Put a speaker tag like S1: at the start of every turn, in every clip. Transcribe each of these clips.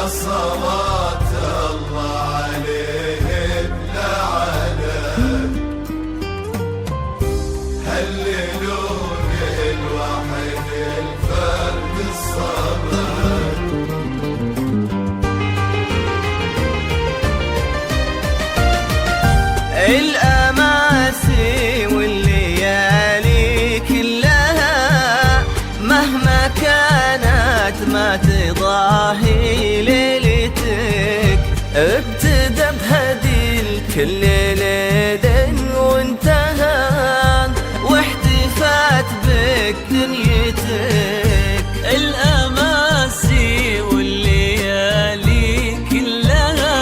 S1: صلاة الله عليه بلا عدد. هللوا للوحيد الفرد الصمد.
S2: الأماسي والليالي كلها مهما كانت ما تضاهي ليلتك. ابتدى بهدي الكل ليل وانتهى واحتفات بك دنيتك.
S3: الأماسي والليالي كلها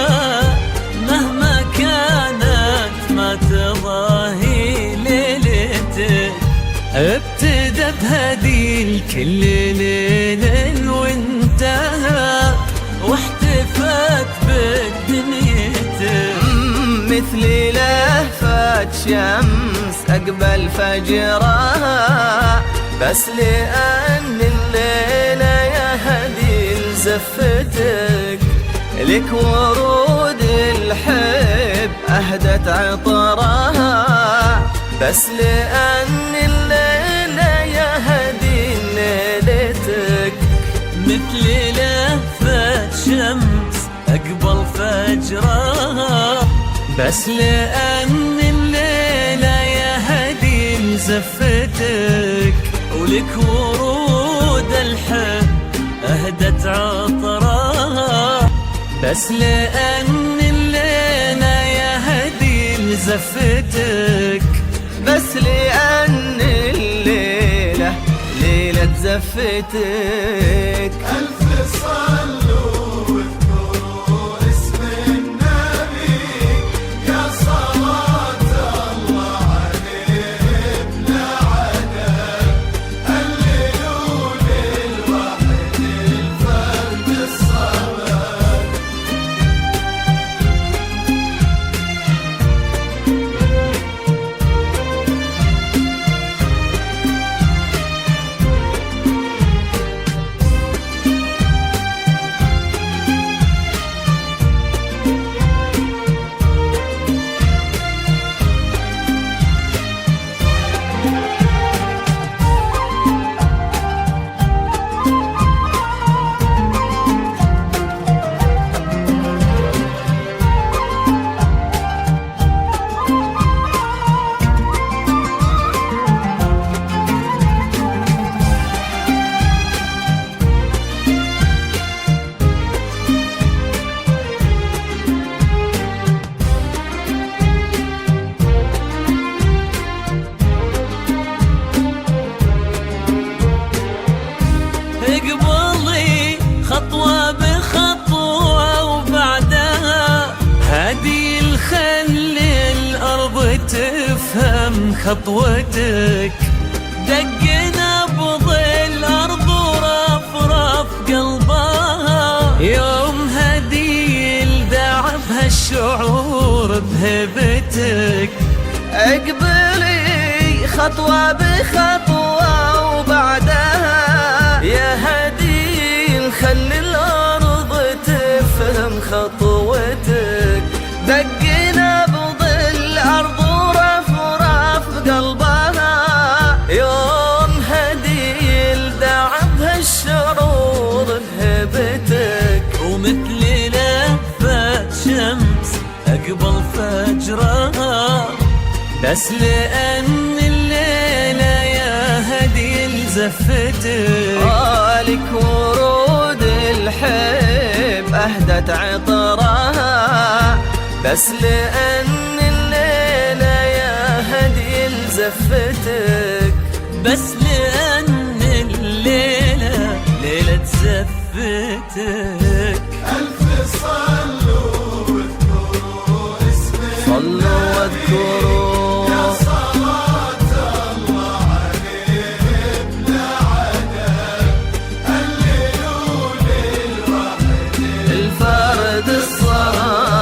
S3: مهما كانت ما تضاهي ليلتك. ابتدى بهدي الكل ليل وانتهى واحتفت بك دنيتك.
S2: مثل لهفة شمس أقبل فجرها، بس لأن الليلة يا هدي لزفتك. لك ورود الحب أهدت عطرها، بس لأن الليلة يا هدي ليلتك.
S3: مثل لهفة شمس أقبل فجرها، بس لأن الليلة يا هدي لزفتك. ولك ورود الحب أهدت عطرها، بس لأن الليلة يا هدي لزفتك.
S2: بس لأن الليلة ليلة زفتك.
S1: ألف صلوا واذكروا اسم النبي، يا صلاة الله عليه بلا عدد. هللوا للوحيد الفرد الصمد.
S3: اقبلي خطوة بخطوة وبعدها هدي الخلي الأرض تفهم خطوتك. دق نبض الأرض ورفرف قلبها يوم هدي لدعبها الشعور بهبتك.
S2: اقبلي خطوة بخطوة وبعدها يا هدي خلي الأرض تفهم خطوتك. دق نبض الأرض ورفرف قلبها يوم هدي لدعبها الشعور بهبتك.
S3: ومثل لهفة شمس أقبل فجرها، بس لأن الليلة يا هدي لزفتك.
S2: لك ورود الحب أهدت عطرها، بس لأن الليلة يا هدي لزفتك.
S3: بس لأن الليلة ليلة زفتك.
S1: ألف صلوا واذكروا اسم
S2: صلوا واذكروا
S1: يا صلاة الله عليه بلا عدد. هللوا للوحيد
S2: الفرد الصمد.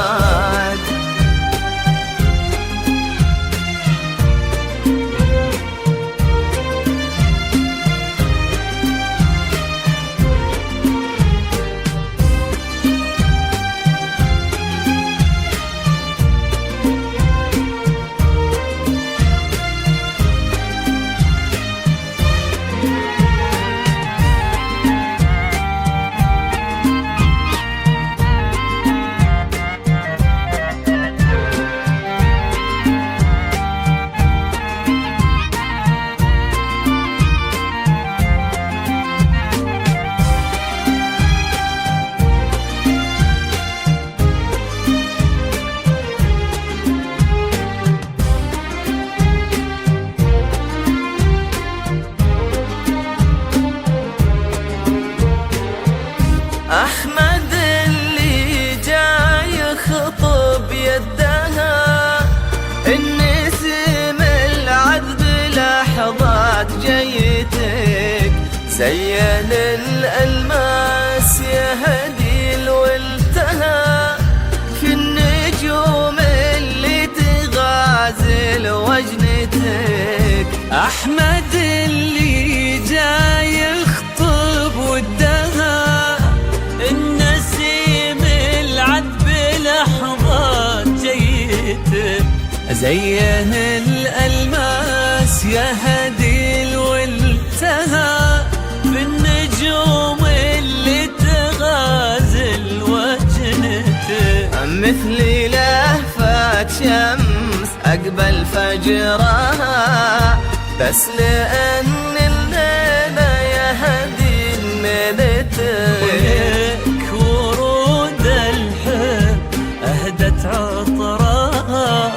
S2: أحمد اللي جاي يخطب يدها، النسيم العذب لحظات جيتك، زين الألماس يهدي الولتها، في النجوم اللي تغازل وجنتك.
S3: أحمد اللي جاي يخطب ودها، النسيم العذب لحظات جيته، زين الألماس يهدي الولتها، في النجوم اللي تغازل وجنته،
S2: مثل لهفة شمس أقبل فجرها، بس لأن الليلة يهدي ميلتك،
S3: ورود الحب أهدت عطرها،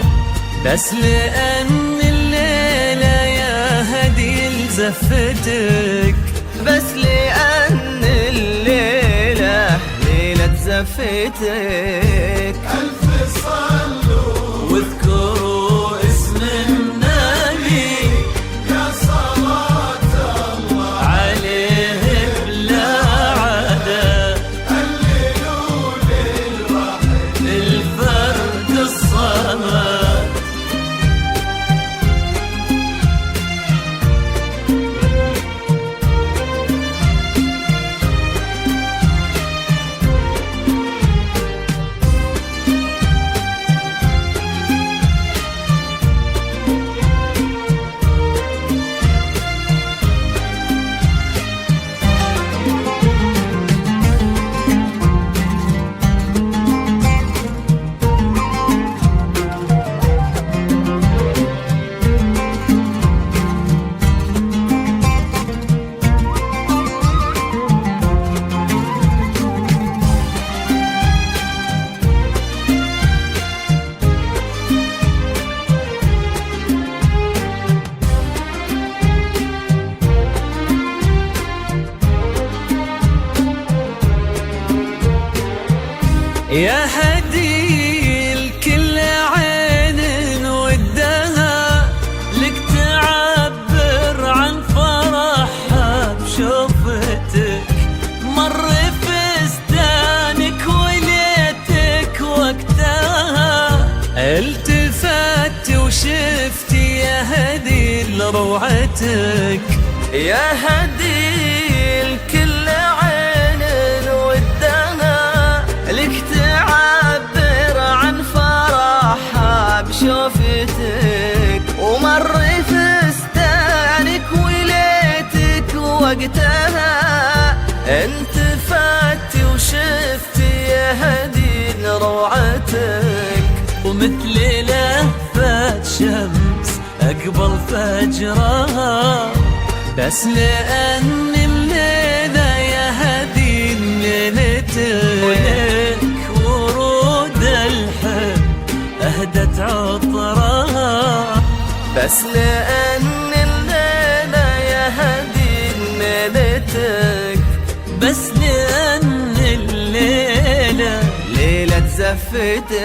S3: بس لأن الليلة يهدي لزفتك،
S2: بس لأن الليلة ليلة زفتك.
S1: ألف صلوا
S3: واذكروا اسم النبي،
S1: يا صلاة الله
S3: عليه بلا عدد،
S1: هللوا للوحد
S3: الفرد الصمد. يا هدي الكل عين ودها، لك تعبر عن فرحها بشوفتك، مر فستانك وليتك وقتها، التفت وشفتي يا هدي لروعتك.
S2: يا هدي الكل عين ودها، لك تعبر عن فرحها بشوفتك، ومر فستانك وليتك وقتها، انت فاتي وشفتي يا هدي روعتك،
S3: ومثل لهفة شمس أقبل فجرها، بس لأن الليلة يا هدي ليلتك، ولك ورود الحب أهدت عطرها،
S2: بس لأن الليلة يا هدي ليلتك،
S3: بس لأن الليلة
S2: ليلة زفتك.